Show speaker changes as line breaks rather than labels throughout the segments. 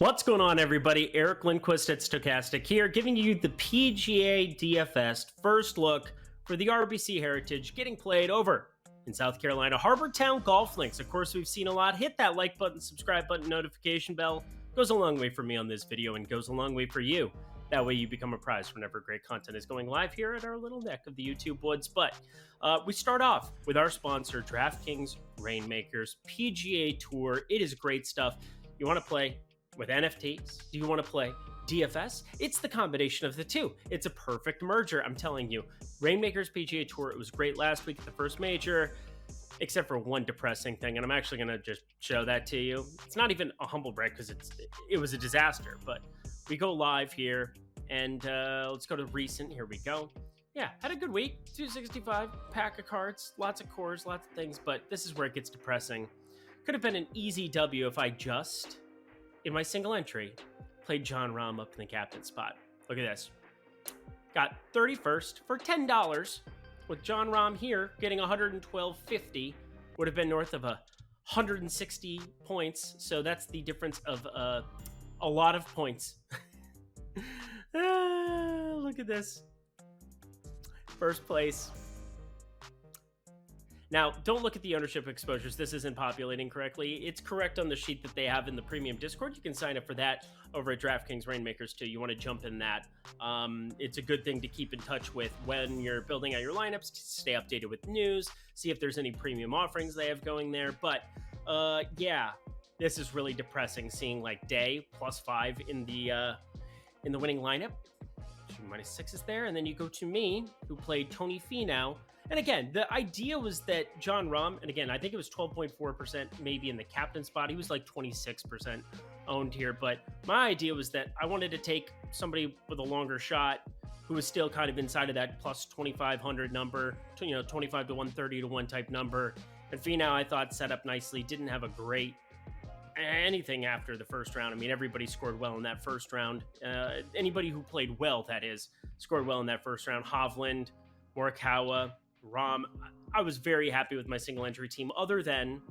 What's going on, everybody? Eric Lindquist at Stokastic here, giving you the PGA DFS first look for the RBC Heritage getting played over in South Carolina. Harbor Town Golf Links. Of course, we've seen a lot. Hit that like button, subscribe button, notification bell. Goes a long way for me on this video and goes a long way for you. That way you become apprised whenever great content is going live here at our little neck of the YouTube woods. But we start off with our sponsor, DraftKings Rainmakers PGA Tour. It is great stuff. You want to play with NFTs? Do you want to play DFS? It's the combination of the two. It's a perfect merger, I'm telling you. Rainmakers PGA Tour, it was great last week at the first major, except for one depressing thing, and I'm actually going to just show that to you. It's not even a humble brag because it was a disaster, but we go live here, and let's go to recent. Here we go. Yeah, had a good week. 265, pack of cards, lots of cores, lots of things, but this is where it gets depressing. Could have been an easy W if I just, in my single entry, played Jon Rahm up in the captain spot. Look at this. Got 31st for $10. With Jon Rahm here getting 112.50, would have been north of 160 points. So that's the difference of a lot of points. Look at this. First place. Now, don't look at the ownership exposures. This isn't populating correctly. It's correct on the sheet that they have in the premium Discord. You can sign up for that over at DraftKings Rainmakers too. You want to jump in that. It's a good thing to keep in touch with when you're building out your lineups, to stay updated with news, see if there's any premium offerings they have going there. But yeah, this is really depressing seeing like Day +5 in the winning lineup. -6 is there. And then you go to me, who played Tony Finau. And again, the idea was that Jon Rahm, and again, I think it was 12.4% maybe in the captain spot. He was like 26% owned here. But my idea was that I wanted to take somebody with a longer shot who was still kind of inside of that plus 2,500 number, 25 to 130 to 1 type number. And Finau, I thought, set up nicely. Didn't have a great anything after the first round. I mean, everybody scored well in that first round. Anybody who played well, that is, scored well in that first round. Hovland, Morikawa, Rahm. I was very happy with my single entry team, other than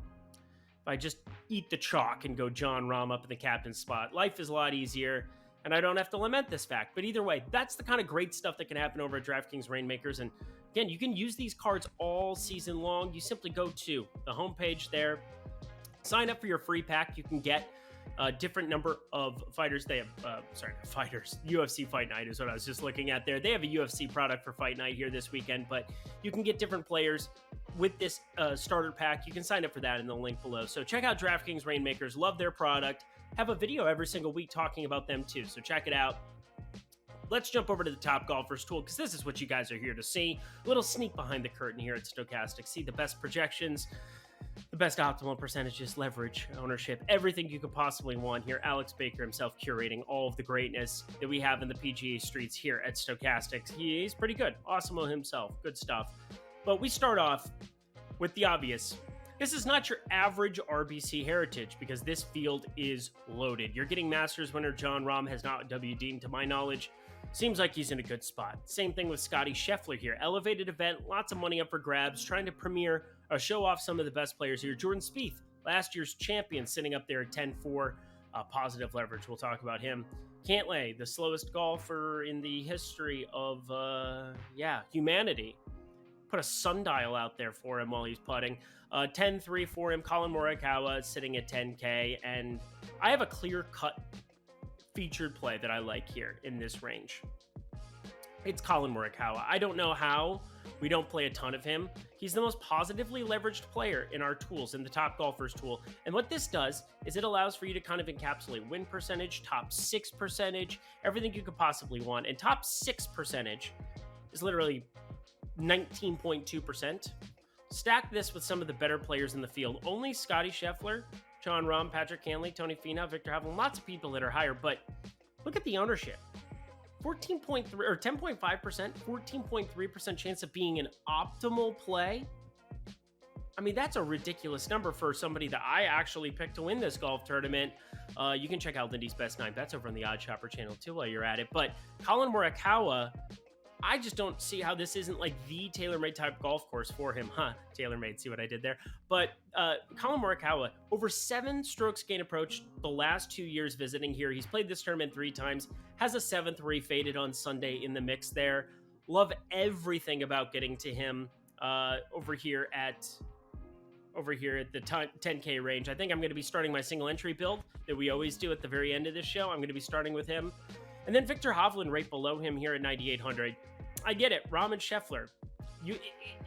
if I just eat the chalk and go Jon Rahm up in the captain spot. Life is a lot easier, and I don't have to lament this fact. But either way, that's the kind of great stuff that can happen over at DraftKings Rainmakers. And again, you can use these cards all season long. You simply go to the homepage there, sign up for your free pack. You can get a different number of fighters. They have, fighters. UFC Fight Night is what I was just looking at there. They have a UFC product for Fight Night here this weekend, but you can get different players with this starter pack. You can sign up for that in the link below. So check out DraftKings Rainmakers. Love their product. Have a video every single week talking about them too. So check it out. Let's jump over to the Top Golfers tool, because this is what you guys are here to see. A little sneak behind the curtain here at Stokastic. See the best projections, the best optimal percentages, leverage, ownership, everything you could possibly want here. Alex Baker himself curating all of the greatness that we have in the PGA streets here at Stokastic. He's pretty good. Awesome himself. Good stuff. But we start off with the obvious. This is not your average RBC Heritage, because this field is loaded. You're getting Masters winner Jon Rahm, has not WD'd to my knowledge. Seems like he's in a good spot. Same thing with Scotty Scheffler here. Elevated event, lots of money up for grabs, trying to premiere or show off some of the best players here. Jordan Spieth, last year's champion, sitting up there at 10-4, positive leverage. We'll talk about him. Cantlay, the slowest golfer in the history of, humanity. Put a sundial out there for him while he's putting. 10-3 for him. Colin Morikawa sitting at 10K. And I have a clear-cut featured play that I like here in this range. It's Colin Morikawa. I don't know how we don't play a ton of him. He's the most positively leveraged player in our tools, in the Top Golfers tool. And what this does is it allows for you to kind of encapsulate win percentage, top 6 percentage, everything you could possibly want. And top 6 percentage is literally 19.2%. Stack this with some of the better players in the field. Only Scotty Scheffler, Jon Rahm, Patrick Cantlay, Tony Finau, Victor Hovland, lots of people that are higher, but look at the ownership. 14.3 or 10.5%, 14.3% chance of being an optimal play. I mean, that's a ridiculous number for somebody that I actually picked to win this golf tournament. You can check out Lindy's Best 9 Bets over on the Odd Shopper channel too while you're at it. But Colin Morikawa, I just don't see how this isn't like the tailor-made type golf course for him. Tailor-made, see what I did there? But Colin Morikawa, over 7 strokes gain approach the last 2 years visiting here. He's played this tournament 3 times, has a 7th where he faded on Sunday in the mix there. Love everything about getting to him over here at the 10K range. I think I'm going to be starting my single entry build that we always do at the very end of this show. I'm going to be starting with him. And then Viktor Hovland right below him here at 9,800. I get it. Rahm and Scheffler.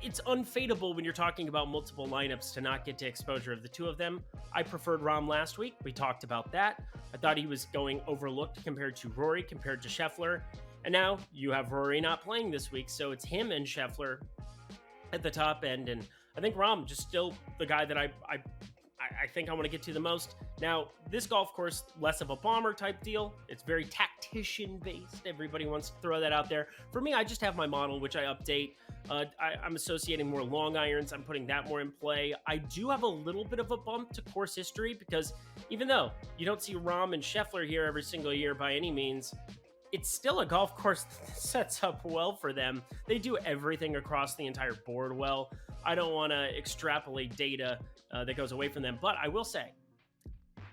It's unfadable when you're talking about multiple lineups to not get to exposure of the two of them. I preferred Rahm last week. We talked about that. I thought he was going overlooked compared to Rory, compared to Scheffler. And now you have Rory not playing this week, so it's him and Scheffler at the top end. And I think Rahm just still the guy that I think I want to get to the most. Now, this golf course, less of a bomber type deal. It's very tactician based. Everybody wants to throw that out there. For me, I just have my model, which I update. I'm associating more long irons. I'm putting that more in play. I do have a little bit of a bump to course history because even though you don't see Rahm and Scheffler here every single year by any means, it's still a golf course that sets up well for them. They do everything across the entire board well. I don't want to extrapolate data that goes away from them, but I will say,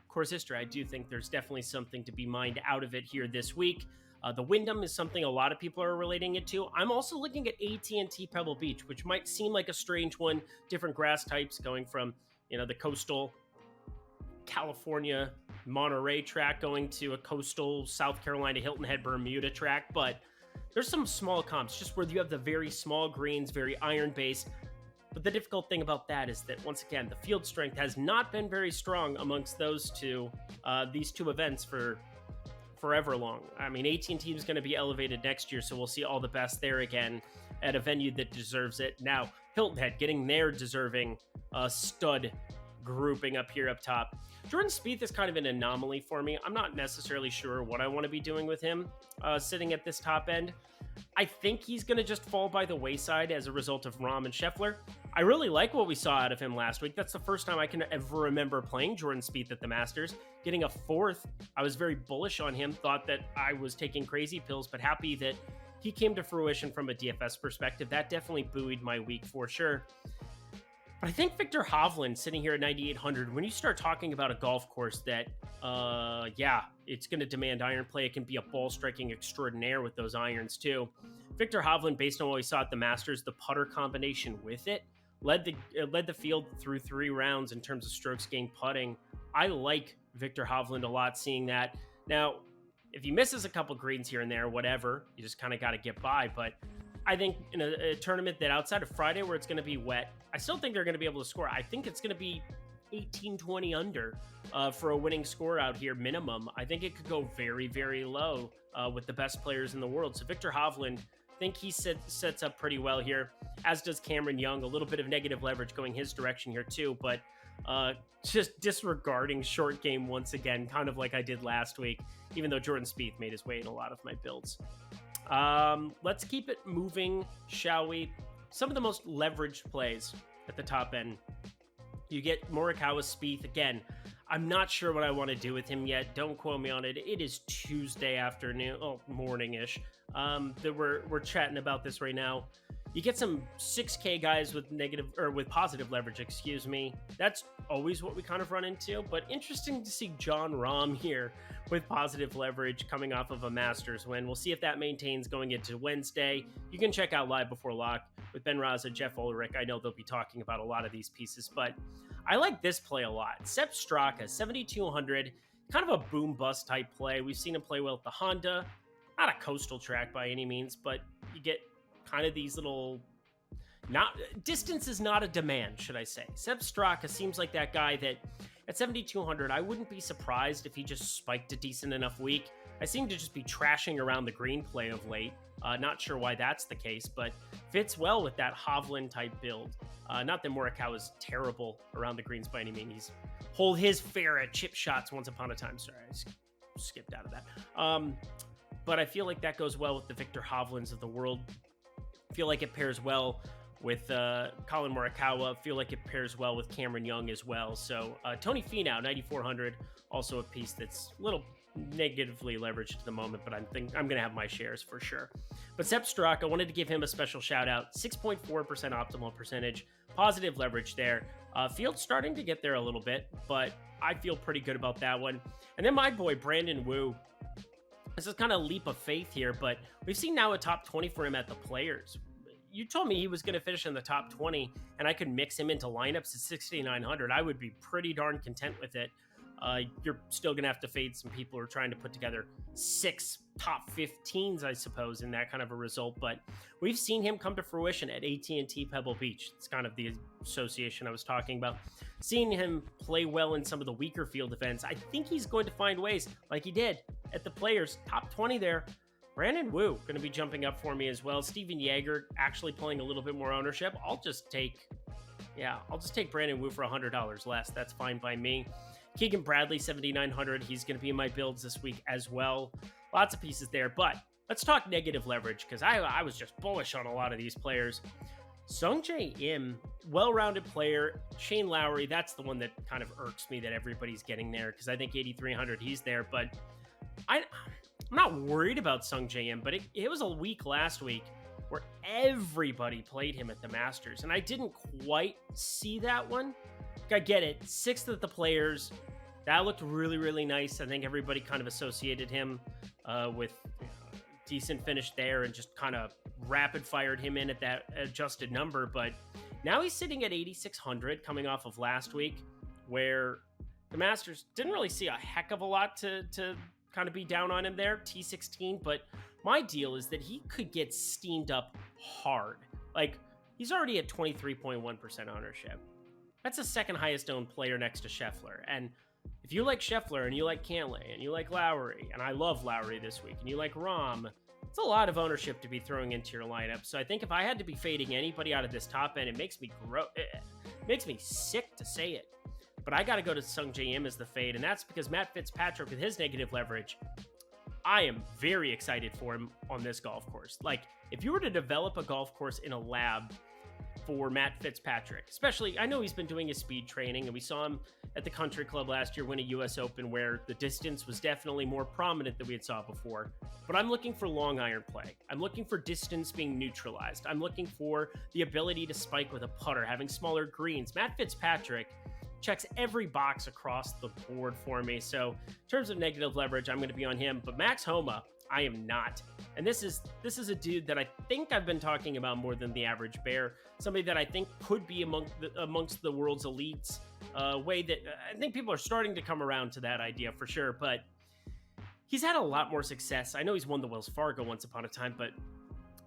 course history, I do think there's definitely something to be mined out of it here this week. The Wyndham is something a lot of people are relating it to. I'm also looking at AT&T Pebble Beach, which might seem like a strange one. Different grass types going from, the coastal California Monterey track going to a coastal South Carolina Hilton Head Bermuda track, but there's some small comps just where you have the very small greens, very iron based. But the difficult thing about that is that, once again, the field strength has not been very strong amongst these two events for forever long. I mean, AT&T is going to be elevated next year, so we'll see all the best there again at a venue that deserves it. Now, Hilton Head getting their deserving stud grouping up here up top. Jordan Spieth is kind of an anomaly for me. I'm not necessarily sure what I want to be doing with him sitting at this top end. I think he's going to just fall by the wayside as a result of Rahm and Scheffler. I really like what we saw out of him last week. That's the first time I can ever remember playing Jordan Spieth at the Masters. Getting a 4th, I was very bullish on him, thought that I was taking crazy pills, but happy that he came to fruition from a DFS perspective. That definitely buoyed my week for sure. But I think Viktor Hovland sitting here at 9,800, when you start talking about a golf course that, it's going to demand iron play. It can be a ball striking extraordinaire with those irons too. Viktor Hovland, based on what we saw at the Masters, the putter combination with it, led the field through 3 rounds in terms of strokes gained putting. I like Viktor Hovland a lot seeing that. Now, if he misses a couple greens here and there, whatever, you just kind of got to get by. But I think in a tournament that outside of Friday where it's going to be wet, I still think they're going to be able to score. I think it's going to be 18, 20 under for a winning score out here minimum. I think it could go very, very low with the best players in the world. So Viktor Hovland, I think he sets up pretty well here, as does Cameron Young. A little bit of negative leverage going his direction here too, but just disregarding short game once again, kind of like I did last week, even though Jordan Spieth made his way in a lot of my builds. Let's keep it moving, shall we? Some of the most leveraged plays at the top end. You get Morikawa, Spieth. Again, I'm not sure what I want to do with him yet. Don't quote me on it. It is Tuesday afternoon, morning-ish. That we're chatting about this right now. You get some 6K guys with positive leverage, excuse me. That's always what we kind of run into, but interesting to see Jon Rahm here with positive leverage coming off of a Masters win. We'll see if that maintains going into Wednesday. You can check out Live Before Lock with Ben Raza, Jeff Ulrich. I know they'll be talking about a lot of these pieces, but I like this play a lot. Sepp Straka, 7,200, kind of a boom bust type play. We've seen him play well at the Honda. Not a coastal track by any means, but you get kind of these little, distance is not a demand, should I say. Sepp Straka seems like that guy that at 7,200, I wouldn't be surprised if he just spiked a decent enough week. I seem to just be trashing around the green play of late. Not sure why that's the case, but fits well with that Hovland type build. Not that Morikawa is terrible around the greens by any means. He's hold his fair at chip shots once upon a time. Sorry, I skipped out of that. But I feel like that goes well with the Viktor Hovlands of the world. I feel like it pairs well with Colin Morikawa. Feel like it pairs well with Cameron Young as well. So Tony Finau, 9,400, also a piece that's a little negatively leveraged at the moment, but I'm going to have my shares for sure. But Sepp Straka, I wanted to give him a special shout out. 6.4% optimal percentage, positive leverage there. Field's starting to get there a little bit, but I feel pretty good about that one. And then my boy Brandon Wu. This is kind of a leap of faith here, but we've seen now a top 20 for him at the Players. You told me he was going to finish in the top 20 and I could mix him into lineups at 6,900. I would be pretty darn content with it. You're still going to have to fade some people who are trying to put together 6 top 15s, I suppose, in that kind of a result. But we've seen him come to fruition at AT&T Pebble Beach. It's kind of the association I was talking about. Seeing him play well in some of the weaker field events, I think he's going to find ways, like he did at the Players, top 20 there. Brandon Wu going to be jumping up for me as well. Steven Yeager actually playing a little bit more ownership. I'll just take Brandon Wu for $100 less. That's fine by me. Keegan Bradley, 7,900. He's going to be in my builds this week as well. Lots of pieces there, but let's talk negative leverage because I was just bullish on a lot of these players. Sungjae Im, well-rounded player. Shane Lowry, that's the one that kind of irks me that everybody's getting there because I think 8,300, he's there, but I'm not worried about Sungjae Im, but it was a week last week where everybody played him at the Masters, and I didn't quite see that one. I get it. 6th at the Players. That looked really, really nice. I think everybody kind of associated him with decent finish there and just kind of rapid fired him in at that adjusted number. But now he's sitting at 8,600 coming off of last week where the Masters didn't really see a heck of a lot to kind of be down on him there, T16. But my deal is that he could get steamed up hard. Like, he's already at 23.1% ownership. That's the second highest owned player next to Scheffler. And if you like Scheffler and you like Cantlay and you like Lowry, and I love Lowry this week, and you like Rahm, it's a lot of ownership to be throwing into your lineup. So I think if I had to be fading anybody out of this top end, it makes me sick to say it. But I got to go to Sungjae Im as the fade, and that's because Matt Fitzpatrick with his negative leverage, I am very excited for him on this golf course. Like, if you were to develop a golf course in a lab for Matt Fitzpatrick, especially, I know he's been doing his speed training, and we saw him at the Country Club last year win a US Open where the distance was definitely more prominent than we had saw before. But I'm looking for long iron play. I'm looking for distance being neutralized. I'm looking for the ability to spike with a putter, having smaller greens. Matt Fitzpatrick checks every box across the board for me. So in terms of negative leverage, I'm going to be on him. But Max Homa, I am not. And this is a dude that I think I've been talking about more than the average bear. Somebody that I think could be amongst the world's elites. Way that I think people are starting to come around to that idea for sure. But he's had a lot more success. I know he's won the Wells Fargo once upon a time, but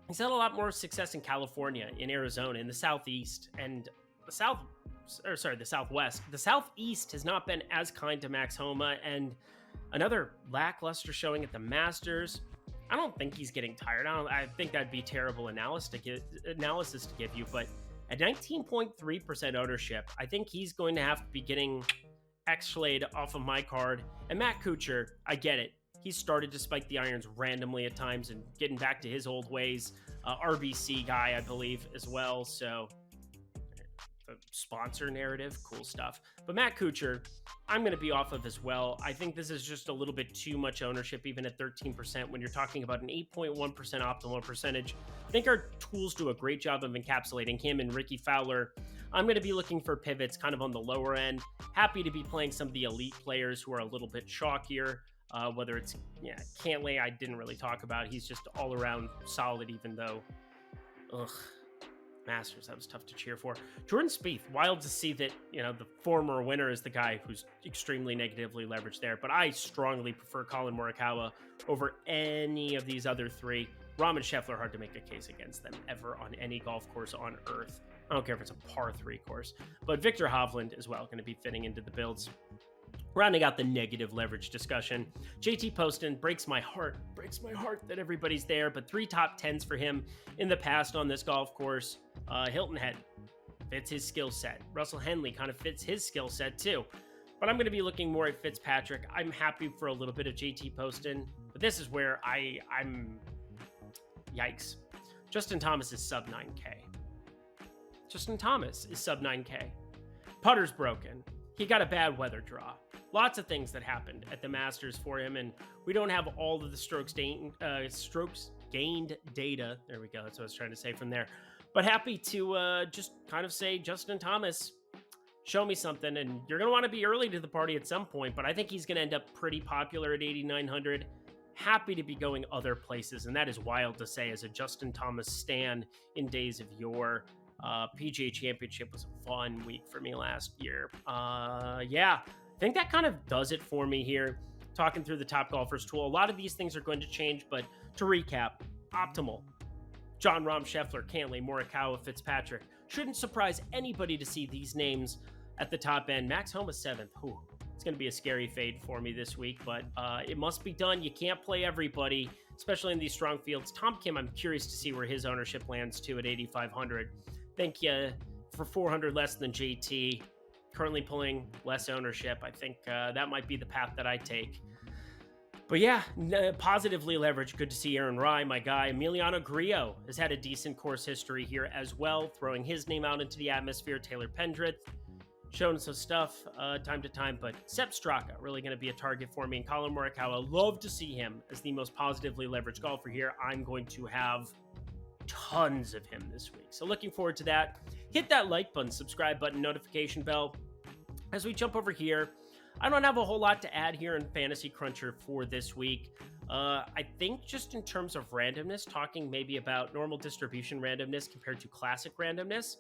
he's had a lot more success in California, in Arizona, in the Southeast, and the Southwest. The Southeast has not been as kind to Max Homa, and another lackluster showing at the Masters. I don't think he's getting tired. I think that'd be terrible analysis to give you, but at 19.3% ownership, I think he's going to have to be getting X-Flayed off of my card. And Matt Kuchar, I get it. He started to spike the irons randomly at times and getting back to his old ways. RBC guy, I believe, as well. So the sponsor narrative, cool stuff. But Matt Kuchar, I'm going to be off of as well. I think this is just a little bit too much ownership, even at 13%, when you're talking about an 8.1% optimal percentage. I think our tools do a great job of encapsulating him and Ricky Fowler. I'm going to be looking for pivots kind of on the lower end. Happy to be playing some of the elite players who are a little bit chalkier. Whether it's, Cantlay, I didn't really talk about. He's just all around solid, even though, Masters, that was tough to cheer for. Jordan Spieth, wild to see that, the former winner is the guy who's extremely negatively leveraged there. But I strongly prefer Colin Morikawa over any of these other three. Rahm and Scheffler, hard to make a case against them ever on any golf course on earth. I don't care if it's a par 3 course. But Victor Hovland as well, going to be fitting into the builds. Rounding out the negative leverage discussion, JT Poston breaks my heart that everybody's there, but 3 top 10s for him in the past on this golf course. Hilton Head fits his skill set. Russell Henley kind of fits his skill set too. But I'm going to be looking more at Fitzpatrick. I'm happy for a little bit of JT Poston, but this is where I'm yikes. Justin Thomas is sub 9K. Justin Thomas is sub 9K. Putter's broken. He got a bad weather draw. Lots of things that happened at the Masters for him, and we don't have all of the strokes gained data. There we go. That's what I was trying to say from there. But happy to just kind of say, Justin Thomas, show me something. And you're going to want to be early to the party at some point, but I think he's going to end up pretty popular at 8,900. Happy to be going other places, and that is wild to say as a Justin Thomas stan in days of yore. PGA Championship was a fun week for me last year. Yeah, I think that kind of does it for me here. Talking through the Top Golfers tool. A lot of these things are going to change, but to recap, optimal. Jon Rahm, Scheffler, Cantlay, Morikawa, Fitzpatrick. Shouldn't surprise anybody to see these names at the top end. Max Homa 7th. Whew. It's going to be a scary fade for me this week, but it must be done. You can't play everybody, especially in these strong fields. Tom Kim, I'm curious to see where his ownership lands to at 8,500. Thank you for 400 less than JT. Currently pulling less ownership. I think that might be the path that I take. But yeah, positively leveraged. Good to see Aaron Rai, my guy. Emiliano Grillo has had a decent course history here as well, throwing his name out into the atmosphere. Taylor Pendrith shown some stuff time to time, but Sepp Straka really going to be a target for me. And Colin Morikawa, love to see him as the most positively leveraged golfer here. I'm going to have tons of him this week. So looking forward to that. Hit that like button, subscribe button, notification bell. As we jump over here, I don't have a whole lot to add here in Fantasy Cruncher for this week. I think just in terms of randomness, talking maybe about normal distribution randomness compared to classic randomness,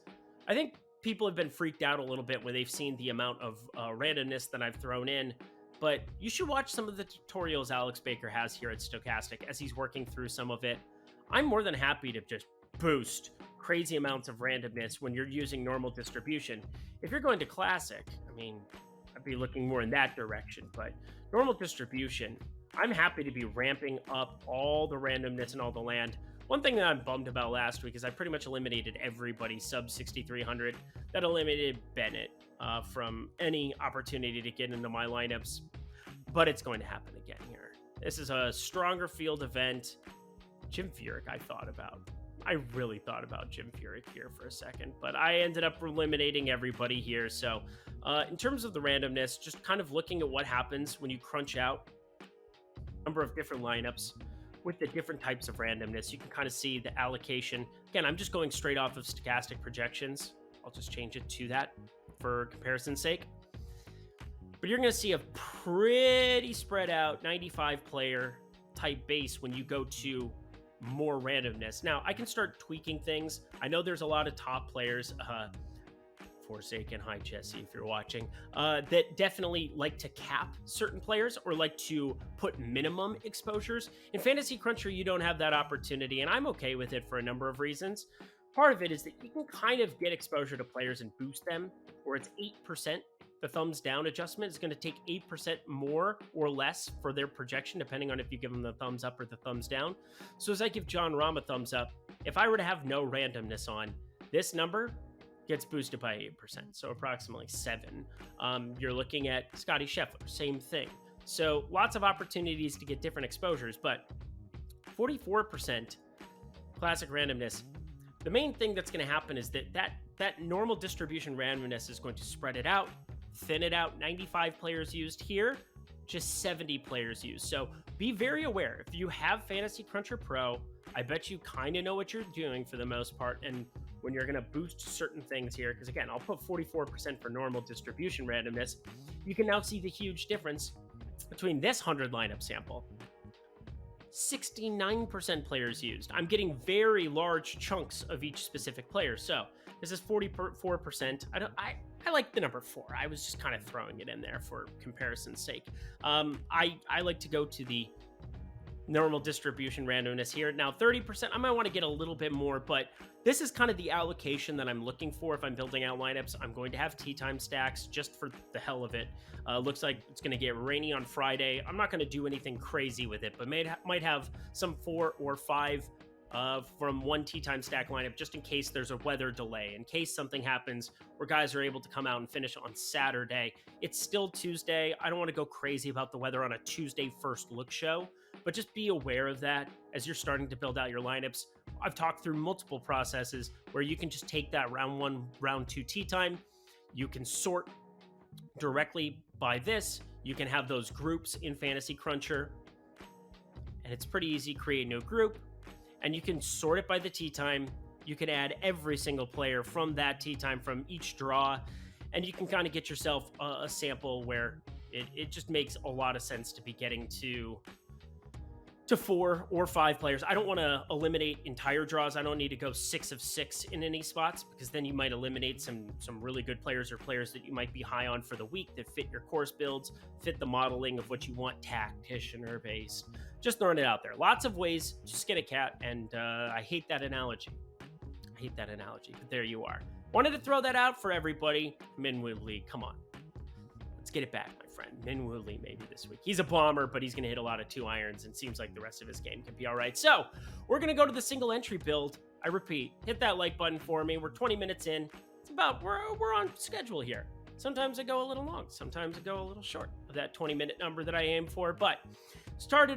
I think people have been freaked out a little bit when they've seen the amount of randomness that I've thrown in. But you should watch some of the tutorials Alex Baker has here at Stokastic as he's working through some of it. I'm more than happy to just boost crazy amounts of randomness when you're using normal distribution. If you're going to classic, I mean, I'd be looking more in that direction, but normal distribution, I'm happy to be ramping up all the randomness and all the land. One thing that I'm bummed about last week is I pretty much eliminated everybody sub 6,300. That eliminated Bennett from any opportunity to get into my lineups, but it's going to happen again here. This is a stronger field event. Jim Furyk, I really thought about Jim Furyk here for a second, but I ended up eliminating everybody here. So in terms of the randomness, just kind of looking at what happens when you crunch out a number of different lineups with the different types of randomness, you can kind of see the allocation. Again, I'm just going straight off of stochastic projections. I'll just change it to that for comparison's sake. But you're going to see a pretty spread out 95 player type base when you go to more randomness. Now, I can start tweaking things. I know there's a lot of top players, Forsaken, hi Jesse, if you're watching, that definitely like to cap certain players or like to put minimum exposures. In Fantasy Cruncher, you don't have that opportunity, and I'm okay with it for a number of reasons. Part of it is that you can kind of get exposure to players and boost them, or it's 8%. The thumbs down adjustment is going to take 8% more or less for their projection, depending on if you give them the thumbs up or the thumbs down. So as I give Jon Rahm a thumbs up, if I were to have no randomness on, this number gets boosted by 8%, so approximately 7. You're looking at Scotty Scheffler, same thing. So lots of opportunities to get different exposures, but 44% classic randomness. The main thing that's going to happen is that normal distribution randomness is going to spread it out, thin it out. 95 players used here, just 70 players used. So be very aware. If you have Fantasy Cruncher Pro, I bet you kind of know what you're doing for the most part. And when you're going to boost certain things here, because again, I'll put 44% for normal distribution randomness, you can now see the huge difference between this 100 lineup sample. 69% players used. I'm getting very large chunks of each specific player. So this is 44%. I like the number 4. I was just kind of throwing it in there for comparison's sake. I like to go to the normal distribution randomness here. Now 30%, I might want to get a little bit more, but this is kind of the allocation that I'm looking for if I'm building out lineups. I'm going to have tee time stacks just for the hell of it. Looks like it's going to get rainy on Friday. I'm not going to do anything crazy with it, but might have some 4 or 5 from one tee time stack lineup just in case there's a weather delay, in case something happens where guys are able to come out and finish on Saturday. It's still Tuesday. I don't want to go crazy about the weather on a Tuesday first look show, but just be aware of that as you're starting to build out your lineups. I've talked through multiple processes where you can just take that round 1, round 2 tee time. You can sort directly by this. You can have those groups in Fantasy Cruncher, and it's pretty easy. Create a new group, and you can sort it by the tee time. You can add every single player from that tee time from each draw, and you can kind of get yourself a sample where it just makes a lot of sense to be getting to 4 or 5 players. I don't want to eliminate entire draws. I don't need to go 6 of 6 in any spots, because then you might eliminate some really good players or players that you might be high on for the week that fit your course builds, fit the modeling of what you want tacticianer based. Just throwing it out there. Lots of ways. Just get a cat, and I hate that analogy. But there you are. Wanted to throw that out for everybody. Minwoo Lee, come on. Let's get it back, my friend. Minwoo Lee maybe this week. He's a bomber, but he's going to hit a lot of 2 irons, and seems like the rest of his game can be all right. So we're going to go to the single entry build. I repeat, hit that like button for me. We're 20 minutes in. It's about, we're on schedule here. Sometimes I go a little long. Sometimes I go a little short of that 20-minute number that I aim for. But started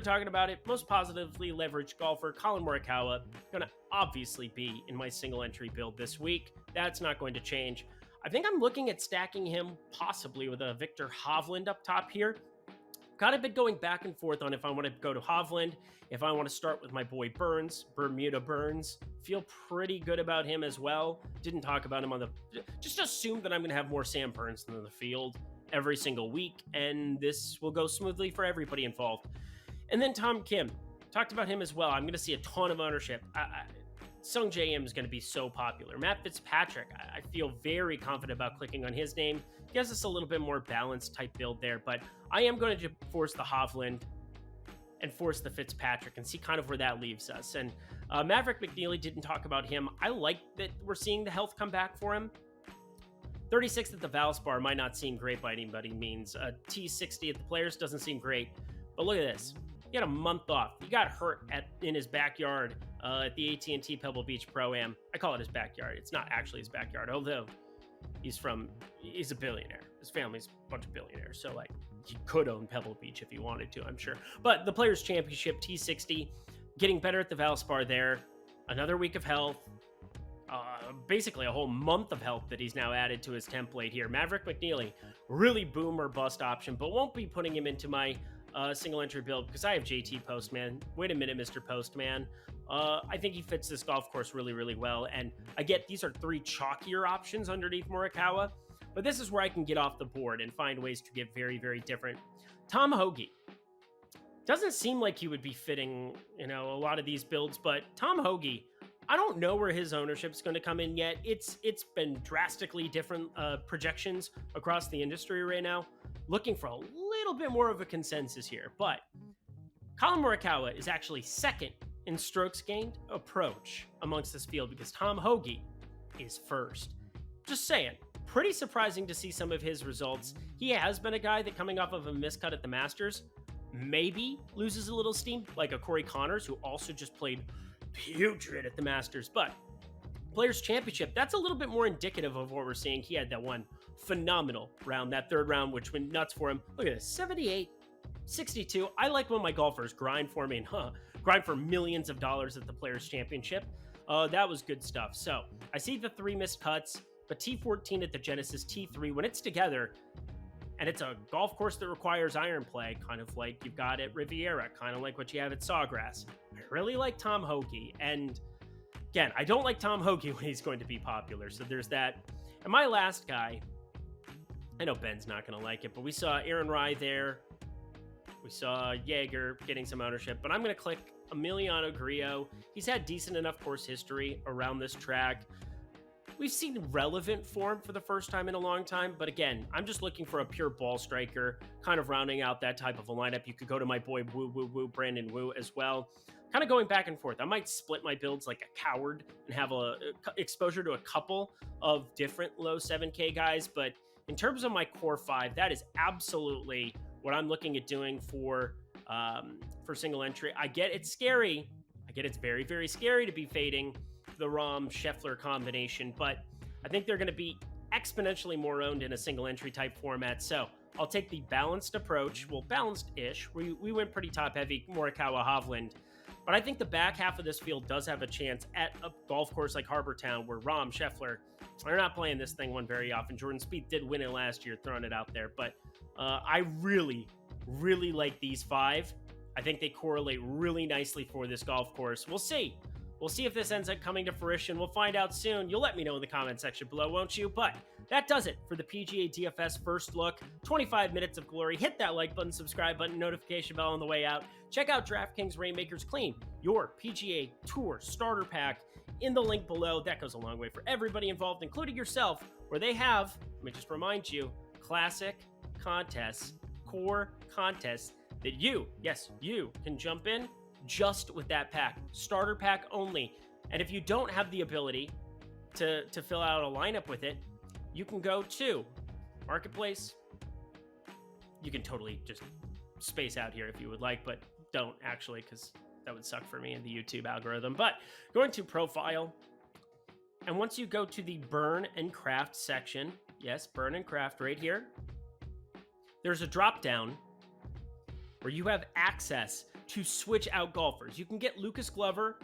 talking about it. Most positively leveraged golfer, Colin Morikawa, going to obviously be in my single entry build this week. That's not going to change. I think I'm looking at stacking him possibly with a Victor Hovland up top here. Kind of been going back and forth on if I want to go to Hovland, if I want to start with my boy Burns, Bermuda Burns. Feel pretty good about him as well. Didn't talk about him on the... Just assume that I'm going to have more Sam Burns than the field every single week, and this will go smoothly for everybody involved. And then Tom Kim. Talked about him as well. I'm going to see a ton of ownership. Sung J M is going to be so popular. Matt Fitzpatrick, I feel very confident about clicking on his name. Gives us a little bit more balanced type build there, but I am going to force the Hovland and force the Fitzpatrick and see kind of where that leaves us. And Maverick McNeely, didn't talk about him. I like that we're seeing the health come back for him. 36th at the Valspar might not seem great by anybody means. T60 at the Players doesn't seem great, but look at this. He had a month off. He got hurt in his backyard at the AT&T Pebble Beach Pro-Am. I call it his backyard. It's not actually his backyard, although he's a billionaire. His family's a bunch of billionaires, so like he could own Pebble Beach if he wanted to, I'm sure. But the Players Championship, T60, getting better at the Valspar there. Another week of health. Basically a whole month of health that he's now added to his template here. Maverick McNeely, really boom or bust option, but won't be putting him into my single entry build because I have JT Postman. Wait a minute, Mr. Postman. I think he fits this golf course really, really well. And I get these are 3 chalkier options underneath Morikawa, but this is where I can get off the board and find ways to get very, very different. Tom Hoge. Doesn't seem like he would be fitting, a lot of these builds, but Tom Hoge, I don't know where his ownership is going to come in yet. It's been drastically different projections across the industry right now. Looking for a little bit more of a consensus here, but Colin Morikawa is actually second in strokes gained approach amongst this field because Tom Hoge is first. Just saying, pretty surprising to see some of his results. He has been a guy that coming off of a miscut at the Masters maybe loses a little steam, like a Corey Connors, who also just played putrid at the Masters, but Players Championship, that's a little bit more indicative of what we're seeing. He had that one phenomenal round, that third round, which went nuts for him. Look at this, 78, 62. I like when my golfers grind for me and grind for millions of dollars at the Players Championship. That was good stuff. So I see the 3 missed cuts, but T14 at the Genesis, T3, when it's together, and it's a golf course that requires iron play, kind of like you've got at Riviera, kind of like what you have at Sawgrass. I really like Tom Hoge, and again, I don't like Tom Hoge when he's going to be popular, so there's that. And my last guy, I know Ben's not going to like it, but we saw Aaron Rye there. We saw Jaeger getting some ownership, but I'm going to click Emiliano Grillo. He's had decent enough course history around this track. We've seen relevant form for the first time in a long time, but again, I'm just looking for a pure ball striker, kind of rounding out that type of a lineup. You could go to my boy Brandon Wu as well. Kind of going back and forth. I might split my builds like a coward and have a exposure to a couple of different low 7K guys, but in terms of my core 5, that is absolutely what I'm looking at doing for single entry. I get it's scary. I get it's very, very scary to be fading the Rahm Scheffler combination, but I think they're going to be exponentially more owned in a single entry type format. So I'll take the balanced approach. Well, balanced-ish. We went pretty top heavy, Morikawa, Hovland. But I think the back half of this field does have a chance at a golf course like Harbor Town, where Rahm, Scheffler, they're not playing this thing one very often. Jordan Spieth did win it last year, throwing it out there. But I really, really like these 5. I think they correlate really nicely for this golf course. We'll see. We'll see if this ends up coming to fruition. We'll find out soon. You'll let me know in the comment section below, won't you? But that does it for the PGA DFS first look. 25 minutes of glory. Hit that like button, subscribe button, notification bell on the way out. Check out DraftKings Rainmakers Clean, your PGA Tour starter pack, in the link below. That goes a long way for everybody involved, including yourself, where they have, let me just remind you, classic contests, core contests that you, yes, you can jump in just with that pack, starter pack only. And if you don't have the ability to fill out a lineup with it, you can go to Marketplace. You can totally just space out here if you would like, but don't actually, because that would suck for me in the YouTube algorithm. But going to Profile, and once you go to the Burn and Craft section, yes, Burn and Craft right here, there's a drop down where you have access to switch out golfers. You can get Lucas Glover,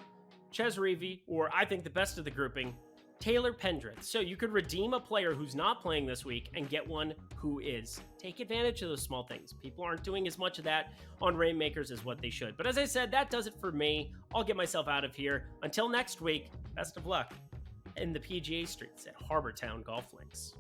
Ches Reavie, or I think the best of the grouping, Taylor Pendrith. So you could redeem a player who's not playing this week and get one who is. Take advantage of those small things. People aren't doing as much of that on Rainmakers as what they should. But as I said, that does it for me. I'll get myself out of here. Until next week, best of luck in the PGA streets at Harbor Town Golf Links.